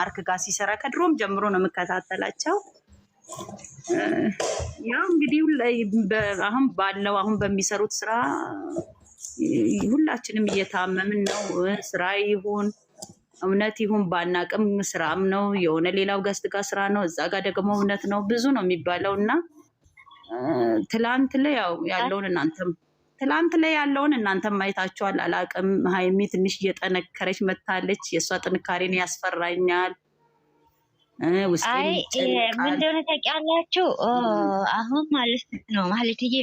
ማርክ ጋር ሲሰራ ከድሮም ጀምሮ ነው የምከታተላቸው። ያው እንግዲህ አሁን በሚሰሩት ስራ ሁላችንም እየታመምን ነው። ስራ ይሁን እውነት ይሁን ባናቅም ስራም ነው የሆነ ሌላው ገስት ጋር ስራ ነው፣ እዛ ጋር ደግሞ እውነት ነው። ብዙ ነው የሚባለው እና ትላንት ላይ ያለውን እናንተም ማየታችኋል። አላቅም ሀይሚ ትንሽ እየጠነከረች መታለች። የእሷ ጥንካሬን ያስፈራኛል። ውስጤ ምን እንደሆነ ታውቂያላችሁ? አሁን ማለት ነው ማለትዬ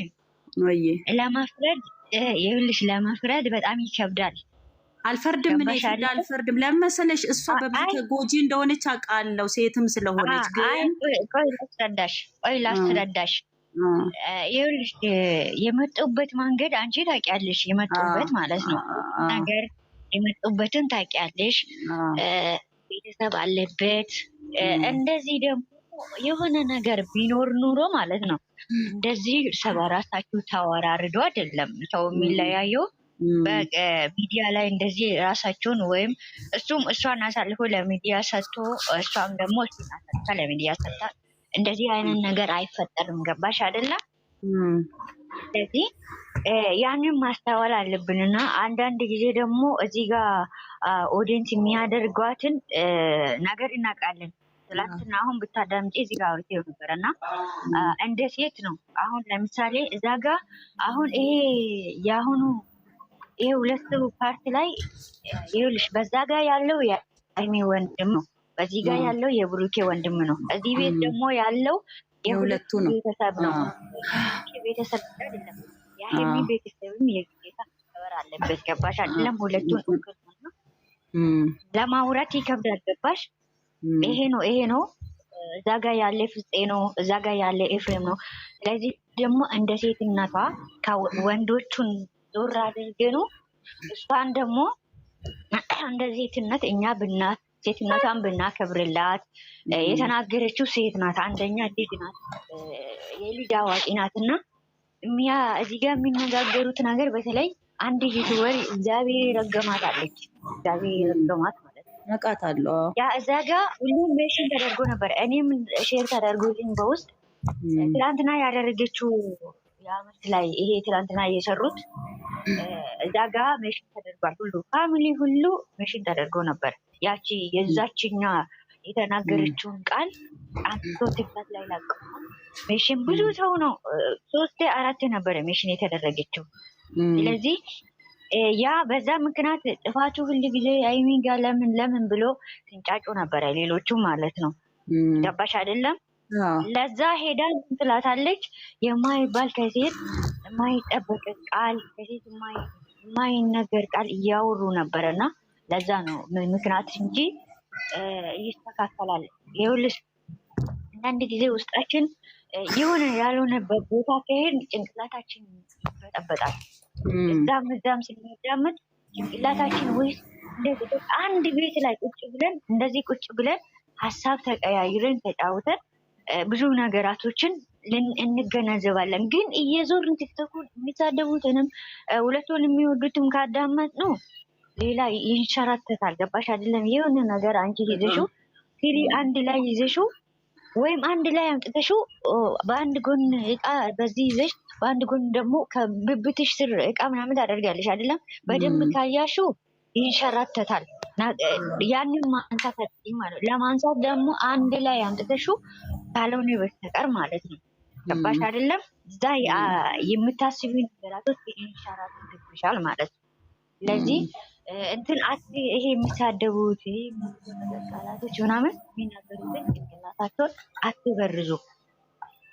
ለመፍረድ በጣም ይከብዳል። አልፈርድም ለምን መሰለሽ? እሷ በብዙ ተጎጂ እንደሆነች አውቃለሁ፣ ሴትም ስለሆነች። ግን ቆይ ላስረዳሽ። ይኸውልሽ የመጡበት መንገድ አንቺ ታውቂያለሽ፣ የመጡበት ማለት ነው ነገር የመጡበትን ታውቂያለሽ። ቤተሰብ አለበት። እንደዚህ ደግሞ የሆነ ነገር ቢኖር ኑሮ ማለት ነው እንደዚህ እርስ በራሳችሁ ተወራርዶ አይደለም ሰው የሚለያየው። በሚዲያ ላይ እንደዚህ ራሳቸውን ወይም እሷን አሳልፎ ለሚዲያ ሰጥቶ እሷም ደግሞ እሱን አሳልፋ ለሚዲያ ሰጥታ እንደዚህ አይነት ነገር አይፈጠርም። ገባሽ አይደለም? ስለዚህ ያንን ማስተዋል አለብንና አንዳንድ ጊዜ ደግሞ እዚህ ጋር ኦዲየንስ የሚያደርጓትን ነገር እናውቃለን። ትላንትና አሁን ብታዳምጪ እዚህ ጋር አውርቼው ነበር እና እንደ ሴት ነው። አሁን ለምሳሌ እዛ ጋር አሁን ይሄ ሁለቱ ፓርት ላይ ይኸውልሽ፣ በዛ ጋር ያለው የሀይሚ ወንድም ነው፣ በዚህ ጋር ያለው የብሩኬ ወንድም ነው። እዚህ ቤት ደግሞ ያለው የሁለቱ ነው ቤተሰብ ነው። ቤተሰብ አይደለም የሀይሚ ቤተሰብም የጌታ መከበር አለበት። ገባሽ አይደለም? ሁለቱን እኩል ነው ለማውራት ይከብዳል። ገባሽ? ይሄ ነው እዛ ጋር ያለ ፍፄ ነው፣ እዛ ጋር ያለ ኤፍሬም ነው። ስለዚህ ደግሞ እንደ ሴትነቷ ወንዶቹን ዞር አድርጌ ነው እሷን ደግሞ እንደ ሴትነት እኛ ሴትነቷን ብናከብርላት። የተናገረችው ሴት ናት፣ አንደኛ ልጅ ናት፣ የልጅ አዋቂ ናት። እና እዚህ ጋር የሚነጋገሩት ነገር በተለይ አንድ ዩቱበር እግዚአብሔር የረገማት አለች፣ እግዚአብሔር የረገማት ማለት ነው። ነቃታለሁ። ያ እዛ ጋር ሁሉም ሜሽን ተደርጎ ነበር፣ እኔም ሼር ተደርጎልኝ በውስጥ ትላንትና ያደረገችው የአመት ላይ ይሄ ትላንትና እየሰሩት እዛ ጋ ሜሽን ተደርጓል። ሁሉ ፋሚሊ ሁሉ ሜሽን ተደርጎ ነበር። ያቺ የዛችኛ የተናገረችውን ቃል አንስቶ ቲክታክ ላይ ላቀዋል። ሜሽን ብዙ ሰው ነው 3-4 ነበረ ሜሽን የተደረገችው። ስለዚህ ያ በዛ ምክንያት ጥፋቱ ሁሉ ጊዜ ሀይሚ ጋር ለምን ብሎ ሲንጫጩ ነበረ፣ ሌሎቹ ማለት ነው። ገባሽ አይደለም? ለዛ ሄዳ ትላታለች የማይባል ከሴት የማይጠበቅ ቃል ከሴት የማይነገር ቃል እያወሩ ነበረና ለዛ ነው ምክንያት እንጂ ይስተካከላል። ይኸውልሽ አንዳንድ ጊዜ ውስጣችን የሆነ ያልሆነበት ቦታ ከሄድ ጭንቅላታችን ይበጠበጣል። እዛም ስንዳመጥ ጭንቅላታችን ወይስ እንደዚህ አንድ ቤት ላይ ቁጭ ብለን ሀሳብ ተቀያይረን ተጫውተን ብዙ ነገራቶችን እንገነዘባለን። ግን እየዞርን ቲክቶኩን የሚሳደቡትንም ሁለቱን የሚወዱትም ካዳመጥ ነው ሌላ ይንሸራተታል። ገባሽ አይደለም? የሆነ ነገር አንቺ ይዘሽው ፍሪ አንድ ላይ ይዘሽው ወይም አንድ ላይ አምጥተሽው በአንድ ጎን እቃ በዚህ ይዘሽ በአንድ ጎን ደግሞ ከብብትሽ ስር እቃ ምናምን ታደርጋለሽ አይደለም? በደንብ ካያሽው ይንሸራተታል። ያንን ማንሳት ማለት ለማንሳት ደግሞ አንድ ላይ አምጥተሽው ካልሆነ በስተቀር ማለት ነው። ገባሽ አይደለም? እዛ የምታስቢ ነገራቶች ይንሸራተትብሻል ማለት ነው። ስለዚህ ይሄ የሚሳደቡት ይሄ ቃላቶች ምናምን የሚናገሩትን ጭንቅላታቸውን አትበርዙ።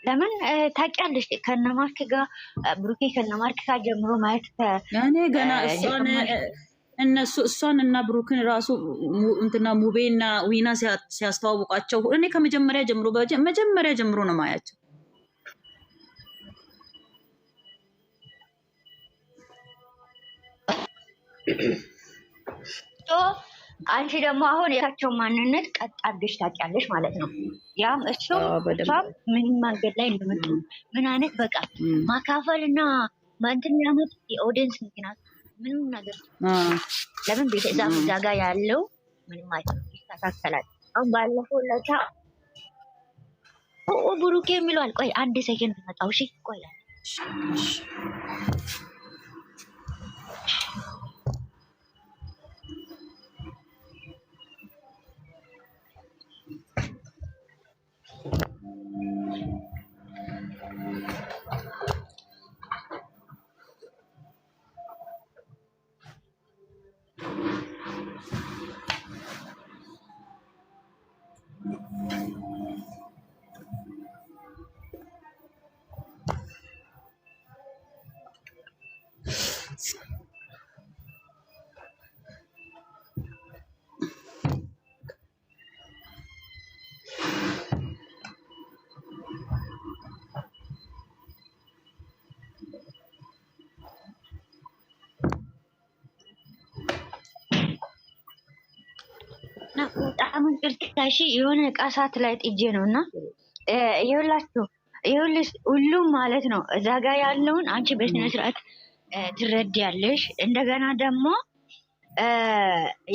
ለምን ታውቂያለሽ? ከነማርክ ጋር ብሩኬ ከነማርክ ጋር ጀምሮ ማየት እኔ ገና እሷን እና ብሩክን ራሱ እንትና ሙቤ እና ዊና ሲያስተዋውቃቸው እኔ ከመጀመሪያ ጀምሮ ነው ማያቸው። አንቺ ደግሞ አሁን የራቸው ማንነት ቀጥ አድርገሽ ታውቂያለሽ ማለት ነው። ያም እሷም ምን መንገድ ላይ እንደመጡ ምን አይነት በቃ ማካፈልና ማንተም ያመጥ የኦዲየንስ ምክንያት ምንም ነገር ለምን ቤተሰብ እዛ ጋር ያለው ምንም አይነት ይስተካከላል። አሁን ባለፈው ለታ ብሩኬ የሚለዋል። ቆይ አንድ ሴከንድ መጣው። እሺ ቆይ በጣም ይቅርታ እሺ። የሆነ ዕቃ ሰዓት ላይ ጥጄ ነውና ይኸውልሽ ሁሉም ማለት ነው እዛ ጋር ያለውን አንቺ በስነ ስርዓት ትረዳያለሽ። እንደገና ደግሞ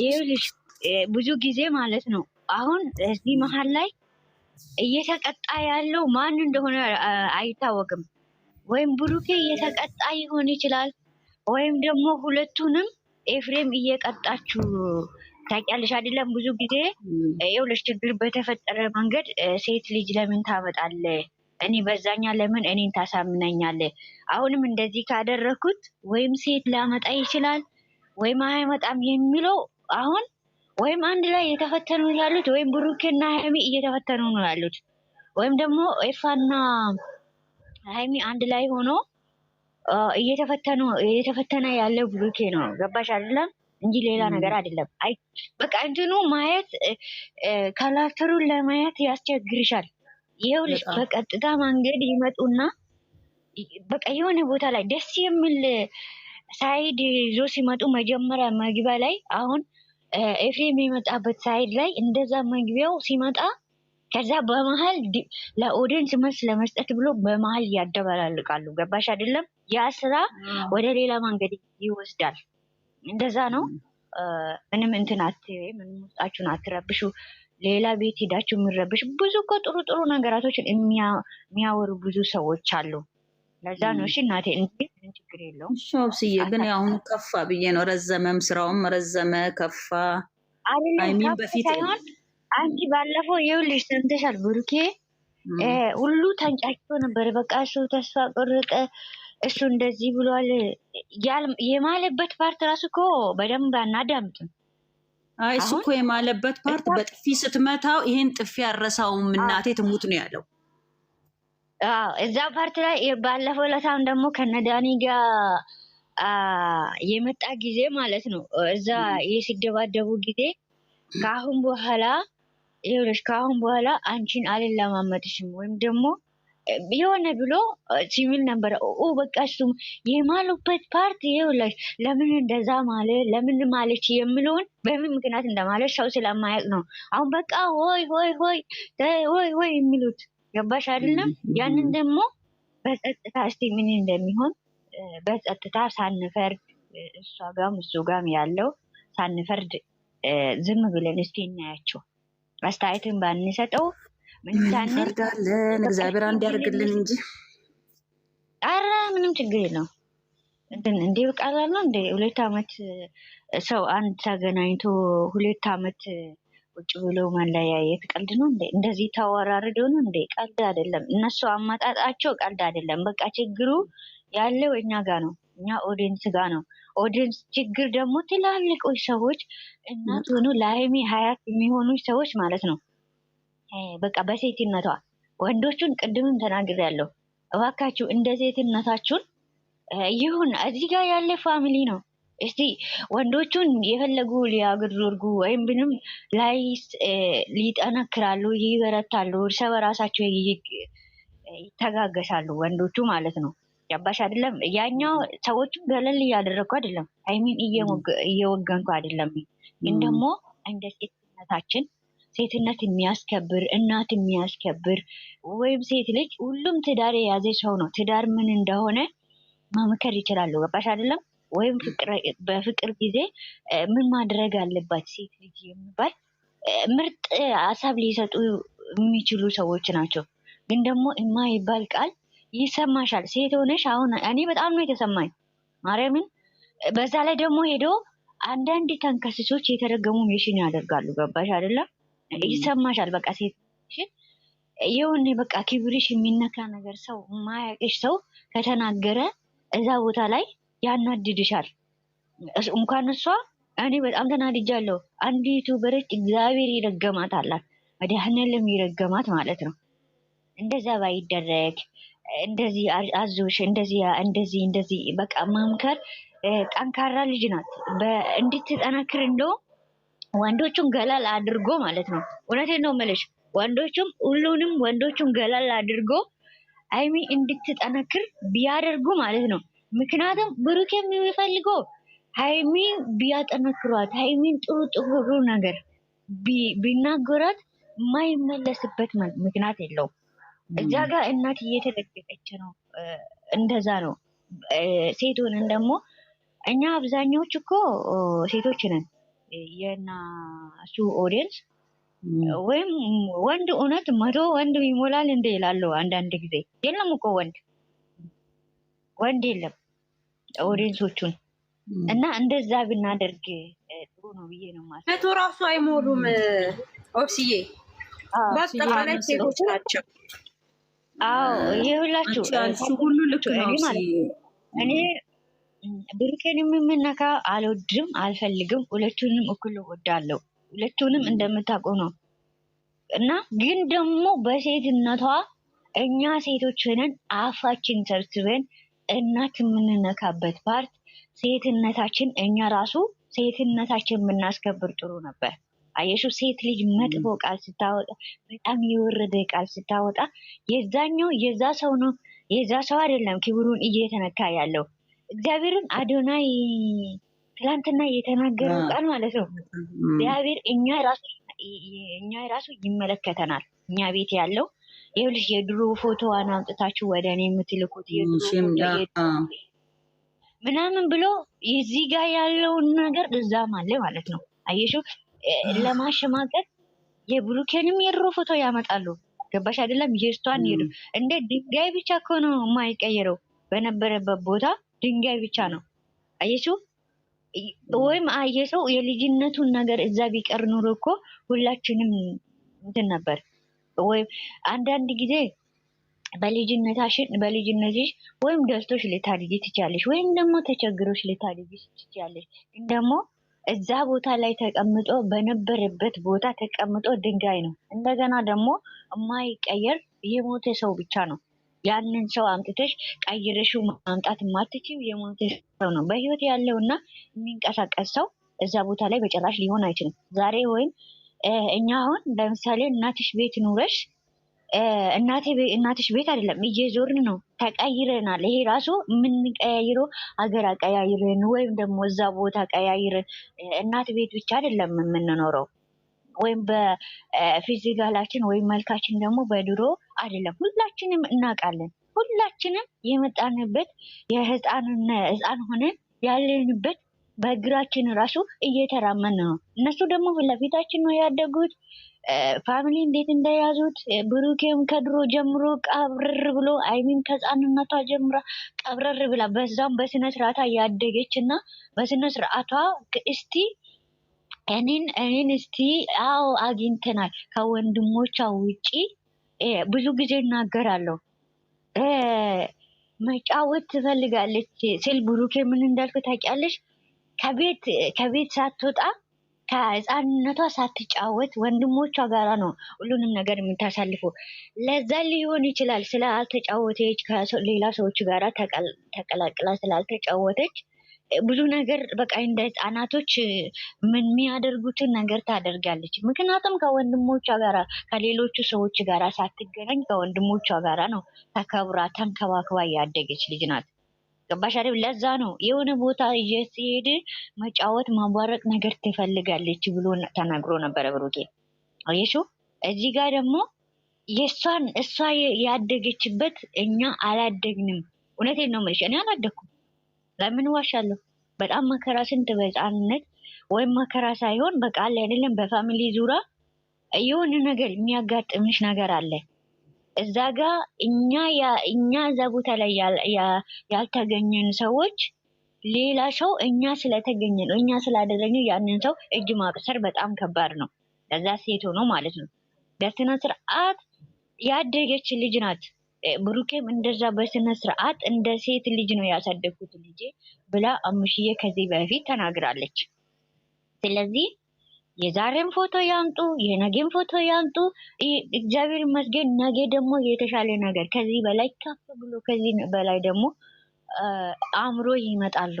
ይኸውልሽ ብዙ ጊዜ ማለት ነው አሁን እዚህ መሀል ላይ እየተቀጣ ያለው ማን እንደሆነ አይታወቅም። ወይም ብሩኬ እየተቀጣ ይሆን ይችላል፣ ወይም ደግሞ ሁለቱንም ኤፍሬም እየቀጣችሁ ታውቂያለሽ አይደለም? ብዙ ጊዜ ይኸውልሽ ችግር በተፈጠረ መንገድ ሴት ልጅ ለምን ታመጣለህ? እኔ በዛኛ ለምን እኔን ታሳምነኛለህ? አሁንም እንደዚህ ካደረኩት ወይም ሴት ላመጣ ይችላል ወይም አይመጣም የሚለው አሁን ወይም አንድ ላይ እየተፈተኑ ያሉት ወይም ብሩኬና ሀይሚ እየተፈተኑ ነው ያሉት፣ ወይም ደግሞ ኤፋና ሀይሚ አንድ ላይ ሆኖ እየተፈተነ ያለው ብሩኬ ነው። ገባሽ አይደለም? እንጂ ሌላ ነገር አይደለም። አይ በቃ እንትኑ ማየት ካራክተሩን ለማየት ያስቸግርሻል። ይኸውልሽ በቀጥታ መንገድ ይመጡና በቃ የሆነ ቦታ ላይ ደስ የሚል ሳይድ ይዞ ሲመጡ መጀመሪያ መግቢያ ላይ አሁን ኤፍሬም የመጣበት ሳይድ ላይ እንደዛ መግቢያው ሲመጣ ከዛ በመሀል ለኦዲየንስ መልስ ለመስጠት ብሎ በመሀል ያደበላልቃሉ። ገባሽ አይደለም? ያ ስራ ወደ ሌላ መንገድ ይወስዳል። እንደዛ ነው። ምንም እንትን ምንም ውስጣችሁን አትረብሹ። ሌላ ቤት ሄዳችሁ የሚረብሽ ብዙ እኮ ጥሩ ጥሩ ነገራቶችን የሚያወሩ ብዙ ሰዎች አሉ። ለዛ ነው። እሺ እናቴ እንጂ ችግር የለውም። ሾብስዬ ግን አሁን ከፋ ብዬ ነው። ረዘመም ስራውም ረዘመ ከፋ አይሚን በፊት ሳይሆን አንቺ ባለፈው ይኸውልሽ ሰምተሻል። ብሩኬ ሁሉ ተንጫጭቶ ነበር። በቃ እሱ ተስፋ ቆረጠ፣ እሱ እንደዚህ ብሏል የማለበት ፓርት ራሱ እኮ በደንብ አናዳምጥም። አይ እሱ እኮ የማለበት ፓርት በጥፊ ስትመታው ይሄን ጥፊ ያረሳውም እናቴ ትሙት ነው ያለው። እዛ ፓርት ላይ ባለፈው ለታም ደግሞ ከነዳኒ ጋር የመጣ ጊዜ ማለት ነው። እዛ ሲደባደቡ ጊዜ ከአሁን በኋላ ይኸውልሽ ከአሁን በኋላ አንቺን አልለማመጥሽም ወይም ደግሞ የሆነ ብሎ ሲቪል ነበረ። በቃ እሱም የማሉበት ፓርት ይኸውልሽ ለምን እንደዛ ማለ ለምን ማለች የሚለውን በምን ምክንያት እንደማለች ሰው ስለማያውቅ ነው። አሁን በቃ ሆይ ሆይ ሆይ ሆይ ሆይ የሚሉት ገባሽ አይደለም? ያንን ደግሞ በጸጥታ እስቲ ምን እንደሚሆን በጸጥታ ሳንፈርድ እሷ ጋም እሱ ጋም ያለው ሳንፈርድ ዝም ብለን እስቲ እናያቸው። አስተያየትን ባንሰጠው ምን እንፈርዳለን? እግዚአብሔር አንድ ያርግልን እንጂ አረ ምንም ችግር የለው። እንዴ በቃላል ነው እንዴ 2 አመት ሰው አንድ ተገናኝቶ 2 አመት ቁጭ ብሎ መለያየት ቀልድ ነው እንዴ? እንደዚህ ተወራርዶ ነው እንዴ? ቀልድ አይደለም። እነሱ አመጣጣቸው ቀልድ አይደለም። በቃ ችግሩ ያለው እኛ ጋር ነው፣ እኛ ኦዲየንስ ጋር ነው። ኦዲየንስ ችግር ደግሞ ትላልቆች ሰዎች እናት ሆኑ ለሀይሚ ሀያት የሚሆኑ ሰዎች ማለት ነው። በቃ በሴትነቷ ወንዶቹን ቅድምም ተናግሬያለሁ። እባካችሁ እንደ ሴትነታችሁን ይሁን። እዚህ ጋር ያለ ፋሚሊ ነው። እስቲ ወንዶቹን የፈለጉ ሊያግርጉ ወይም ምንም ላይ ሊጠነክራሉ፣ ይበረታሉ፣ እርስ በራሳቸው ይተጋገሳሉ ወንዶቹ ማለት ነው። ገባሽ አይደለም? ያኛው ሰዎቹ ገለል እያደረግኩ አይደለም፣ አይሚን እየወገንኩ አይደለም። ግን ደግሞ እንደ ሴትነታችን ሴትነት የሚያስከብር እናት የሚያስከብር ወይም ሴት ልጅ ሁሉም ትዳር የያዘ ሰው ነው። ትዳር ምን እንደሆነ መምከር ይችላሉ። ገባሽ አይደለም? ወይም በፍቅር ጊዜ ምን ማድረግ አለባት ሴት ልጅ የሚባል ምርጥ ሀሳብ ሊሰጡ የሚችሉ ሰዎች ናቸው። ግን ደግሞ የማይባል ቃል ይሰማሻል። ሴት ሆነሽ አሁን እኔ በጣም ነው የተሰማኝ ማርያምን። በዛ ላይ ደግሞ ሄዶ አንዳንድ ተንከስሶች የተረገሙ ሜሽን ያደርጋሉ። ገባሽ አይደለም? ይሰማሻል። በቃ ሴት የሆነ በቃ ክብርሽ የሚነካ ነገር ሰው የማያውቅሽ ሰው ከተናገረ እዛ ቦታ ላይ ያናድድሻል። እንኳን እሷ እኔ በጣም ተናድጃለሁ። አንዲቱ በረች እግዚአብሔር ይረገማት አላት። መድኃኔዓለም ይረገማት ማለት ነው። እንደዛ ባይደረግ እንደዚህ አዞሽ እንደዚህ በቃ ማምከር። ጠንካራ ልጅ ናት። እንድትጠናክር እንደው ወንዶቹን ገላል አድርጎ ማለት ነው። እውነቴን ነው የምልሽ። ሁሉንም ወንዶቹን ገላል አድርጎ ሀይሚ እንድትጠናክር ቢያደርጉ ማለት ነው። ምክንያቱም ብሩክ የሚፈልገው ሀይሚ ቢያጠነክሯት፣ ሀይሚን ጥሩ ነገር ቢናገሯት የማይመለስበት ምክንያት የለውም። እዛ ጋር እናት እየተደገፈች ነው። እንደዛ ነው። ሴት ሆነን ደግሞ እኛ አብዛኛዎች እኮ ሴቶች ነን። የእነሱ ኦዲየንስ ወይም ወንድ እውነት 100 ወንድ ይሞላል እንደ ይላሉ አንዳንድ ጊዜ። የለም እኮ ወንድ የለም ኦዲየንሶቹን እና እንደዛ ብናደርግ ጥሩ ነው ብዬ ነው ማለት። መቶ ራሱ አይሞሉም ኦፍሲዬ፣ በአጠቃላይ ሴቶች ናቸው። አዎ የሁላችሁ ሁሉ ልክ ነው። እኔ ብሩኬን የምነካ አልወድም፣ አልፈልግም። ሁለቱንም እኩል እወዳለሁ። ሁለቱንም እንደምታውቀው ነው። እና ግን ደግሞ በሴትነቷ እኛ ሴቶች ሆነን አፋችን ሰብስበን እናት የምንነካበት ፓርት ሴትነታችን፣ እኛ ራሱ ሴትነታችን የምናስከብር ጥሩ ነበር። አየሹ ሴት ልጅ መጥፎ ቃል ስታወጣ፣ በጣም የወረደ ቃል ስታወጣ የዛኛው የዛ ሰው ነው፣ የዛ ሰው አይደለም ክብሩን እየተነካ ያለው እግዚአብሔርን አዶናይ ትላንትና የተናገረው ቃል ማለት ነው። እግዚአብሔር እኛ ራሱ ይመለከተናል። እኛ ቤት ያለው ይኸውልሽ የድሮ ፎቶዋን አምጥታችሁ ወደ እኔ የምትልኩት ምናምን ብሎ እዚህ ጋር ያለውን ነገር እዛም አለ ማለት ነው። አየሽው ለማሸማቀቅ የብሩኬንም የድሮ ፎቶ ያመጣሉ። ገባሽ አይደለም? የእሷን ሄዱ እንደ ድንጋይ ብቻ እኮ ነው የማይቀየረው። በነበረበት ቦታ ድንጋይ ብቻ ነው። አየሽው ወይም አየሰው የልጅነቱን ነገር እዛ ቢቀር ኑሮ እኮ ሁላችንም እንትን ነበር። ወይም አንዳንድ ጊዜ በልጅነትሽ ወይም ደስቶሽ ልታድጊ ትችያለሽ፣ ወይም ደግሞ ተቸግሮሽ ልታድጊ ትችያለሽ። ግን ደግሞ እዛ ቦታ ላይ ተቀምጦ በነበረበት ቦታ ተቀምጦ ድንጋይ ነው። እንደገና ደግሞ የማይቀየር የሞተ ሰው ብቻ ነው። ያንን ሰው አምጥተሽ ቀይረሽው ማምጣት የማትችይው የሞተ ሰው ነው። በህይወት ያለውና የሚንቀሳቀስ ሰው እዛ ቦታ ላይ በጭራሽ ሊሆን አይችልም። ዛሬ ወይም እኛ አሁን ለምሳሌ እናትሽ ቤት ኑረሽ እናትሽ ቤት አይደለም እየዞርን ነው፣ ተቀይረናል። ይሄ ራሱ የምንቀያይረው ሀገር አቀያይረን ወይም ደግሞ እዛ ቦታ ቀያይረን እናት ቤት ብቻ አይደለም የምንኖረው፣ ወይም በፊዚካላችን ወይም መልካችን ደግሞ በድሮ አይደለም። ሁላችንም እናውቃለን። ሁላችንም የመጣንበት ህፃን ሆነን ያለንበት በእግራችን ራሱ እየተራመን ነው። እነሱ ደግሞ ለፊታችን ነው ያደጉት። ፋሚሊ እንዴት እንደያዙት ብሩኬም ከድሮ ጀምሮ ቀብረር ብሎ አይሚን ከህፃንነቷ ጀምራ ቀብረር ብላ በዛም በስነ ስርዓቷ ያደገች እና በስነ ስርዓቷ እስቲ እኔን እስቲ አዎ አግኝተናል ከወንድሞቿ ውጪ ብዙ ጊዜ እናገራለሁ። መጫወት ትፈልጋለች ስል ብሩኬ ምን እንዳልኩ ታውቂያለሽ? ከቤት ሳትወጣ ከህፃንነቷ ሳትጫወት ወንድሞቿ ጋራ ነው ሁሉንም ነገር የምታሳልፈው። ለዛ ሊሆን ይችላል ስላልተጫወተች ከሌላ ሰዎች ጋራ ተቀላቅላ ስላልተጫወተች ብዙ ነገር በቃ እንደ ህፃናቶች ምን የሚያደርጉትን ነገር ታደርጋለች። ምክንያቱም ከወንድሞቿ ጋራ ከሌሎቹ ሰዎች ጋራ ሳትገናኝ ከወንድሞቿ ጋራ ነው ተከብራ ተንከባክባ ያደገች ልጅ ናት። ገባሽ አይደል? ለዛ ነው የሆነ ቦታ እየሄድ መጫወት ማባረቅ ነገር ትፈልጋለች ብሎ ተናግሮ ነበረ ብሩኬ። አየሽው? እዚህ ጋር ደግሞ እሷ ያደገችበት እኛ አላደግንም። እውነቴን ነው የምልሽ፣ እኔ አላደኩም። ለምን ዋሻለሁ? በጣም መከራ ስንት በህፃንነት ወይም መከራ ሳይሆን በቃ አለ አይደለም በፋሚሊ ዙራ የሆነ ነገር የሚያጋጥምሽ ነገር አለ። እዛ ጋ እኛ እዛ ቦታ ላይ ያልተገኘን ሰዎች ሌላ ሰው እኛ ስለተገኘ ነው እኛ ስላደረግነው ያንን ሰው እጅ ማቅሰር በጣም ከባድ ነው። ለዛ ሴት ሆኖ ማለት ነው። በስነ ስርዓት ያደገች ልጅ ናት። ብሩኬም እንደዛ በስነ ስርዓት እንደ ሴት ልጅ ነው ያሳደግኩት ልጄ ብላ አሙሽዬ ከዚህ በፊት ተናግራለች። ስለዚህ የዛሬም ፎቶ ያምጡ የነገም ፎቶ ያምጡ፣ እግዚአብሔር ይመስገን። ነገ ደግሞ የተሻለ ነገር ከዚህ በላይ ከፍ ብሎ ከዚህ በላይ ደግሞ አምሮ ይመጣሉ።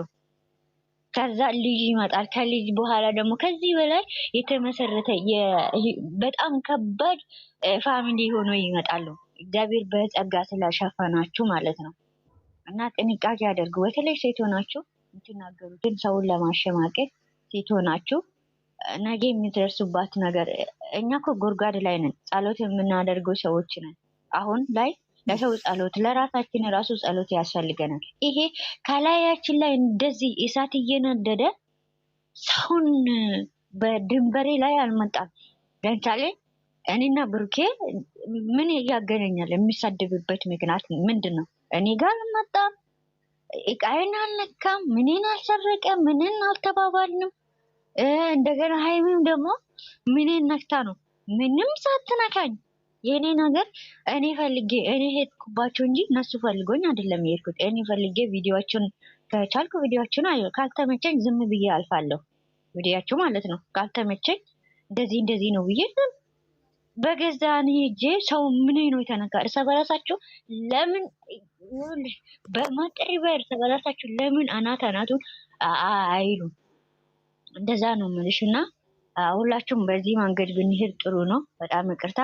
ከዛ ልጅ ይመጣል። ከልጅ በኋላ ደግሞ ከዚህ በላይ የተመሰረተ በጣም ከባድ ፋሚሊ ሆኖ ይመጣሉ። እግዚአብሔር በጸጋ ስለሸፈናችሁ ማለት ነው። እና ጥንቃቄ አድርጉ። በተለይ ሴት ሆናችሁ የምትናገሩትን ሰውን ለማሸማቀቅ ሴት ሆናችሁ ነገ የሚደርሱባት ነገር እኛ እኮ ጉድጓድ ላይ ነን። ጸሎት የምናደርገው ሰዎች ነን። አሁን ላይ ለሰው ጸሎት ለራሳችን ራሱ ጸሎት ያስፈልገናል። ይሄ ከላያችን ላይ እንደዚህ እሳት እየነደደ ሰውን በድንበሬ ላይ አልመጣም። ለምሳሌ እኔና ብሩኬ ምን ያገናኛል? የሚሳደብበት ምክንያት ምንድን ነው? እኔ ጋር አልመጣም፣ እቃዬን አልነካም፣ ምንን አልሰረቀም፣ ምንን አልተባባልንም። እንደገና ሀይሚም ደግሞ ምንን ነክታ ነው? ምንም ሳትነካኝ የእኔ ነገር እኔ ፈልጌ እኔ ሄድኩባቸው እንጂ እነሱ ፈልጎኝ አይደለም የሄድኩት። እኔ ፈልጌ ቪዲዮዎችን ከቻልኩ ቪዲዮዎችን ካልተመቸኝ ዝም ብዬ አልፋለሁ። ቪዲዮቸው ማለት ነው። ካልተመቸኝ እንደዚህ ነው ብዬ በገዛ እኔ ሄጄ ሰው ምን ነው የተነካ እርስ በራሳቸው ለምን በማጠሪ እርስ በራሳቸው ለምን አናቱን አይሉ? እንደዛ ነው የምልሽ። እና ሁላችሁም በዚህ መንገድ ብንሄድ ጥሩ ነው። በጣም ይቅርታ።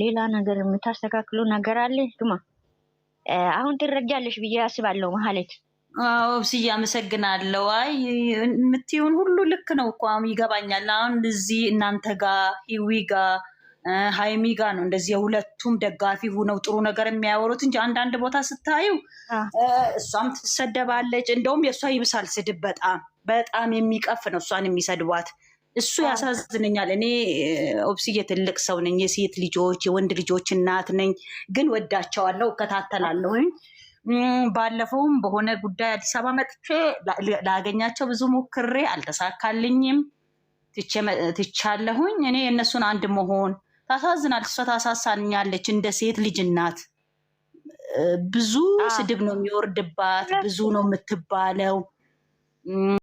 ሌላ ነገር የምታስተካክሉ ነገር አለ ግማ አሁን ትረጃለሽ ብዬ አስባለሁ። መሀሌት ብስዬ አመሰግናለሁ። አይ የምትይውን ሁሉ ልክ ነው እኮ ይገባኛል። አሁን እዚህ እናንተ ጋር ሂዊ ጋር ሀይሚ ጋር ነው እንደዚህ የሁለቱም ደጋፊ ሆነው ጥሩ ነገር የሚያወሩት እንጂ አንዳንድ ቦታ ስታዩ እሷም ትሰደባለች። እንደውም የእሷ ይብሳል ስድብ በጣም የሚቀፍ ነው እሷን የሚሰድቧት። እሱ ያሳዝነኛል። እኔ ኦብስዬ ትልቅ ሰው ነኝ፣ የሴት ልጆች የወንድ ልጆች እናት ነኝ፣ ግን ወዳቸዋለሁ፣ እከታተላለሁኝ። ባለፈውም በሆነ ጉዳይ አዲስ አበባ መጥቼ ላገኛቸው ብዙ ሞክሬ አልተሳካልኝም፣ ትቻለሁኝ። እኔ የእነሱን አንድ መሆን ታሳዝናል። እሷ ታሳሳኛለች እንደ ሴት ልጅ እናት። ብዙ ስድብ ነው የሚወርድባት፣ ብዙ ነው የምትባለው።